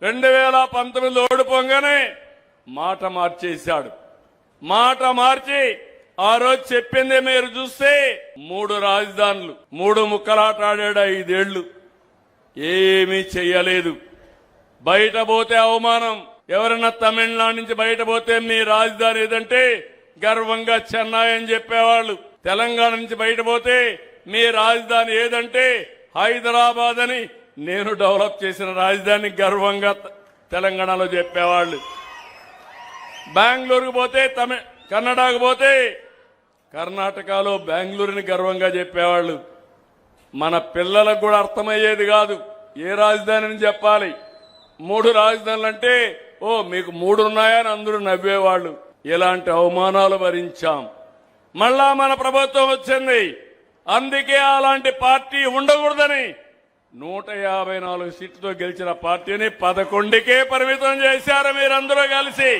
2019 ఓడిపోగానే మాట మార్చేశాడు. మాట మార్చి ఆ రోజు చెప్పింది మీరు చూస్తే 3 రాజధానులు 3 ముక్కలాట ఆడాడు 5 ఏళ్లు. ఏమీ చెయ్యలేదు. బయట పోతే అవమానం. ఎవరన్నా తమిళనాడు నుంచి బయట పోతే మీ రాజధాని ఏదంటే గర్వంగా చెన్నై అని చెప్పేవాళ్ళు. తెలంగాణ నుంచి బయట పోతే మీ రాజధాని ఏదంటే హైదరాబాద్ అని నేను డెవలప్ చేసిన రాజధాని గర్వంగా తెలంగాణలో చెప్పేవాళ్ళు. బెంగళూరుకు పోతే కన్నడకు పోతే కర్ణాటకలో బెంగళూరుని గర్వంగా చెప్పేవాళ్ళు. మన పిల్లలకు కూడా అర్థమయ్యేది కాదు ఏ రాజధాని అని చెప్పాలి. 3 రాజధానులు అంటే ఓ మీకు 3 ఉన్నాయని అందరూ నవ్వేవాళ్ళు. ఇలాంటి అవమానాలు భరించాం. మళ్ళా మన ప్రభుత్వం వచ్చింది. అందుకే అలాంటి పార్టీ ఉండకూడదని 154 సీట్లతో గెలిచిన పార్టీని 11కే పరిమితం చేశారు మీరందరూ కలిసి.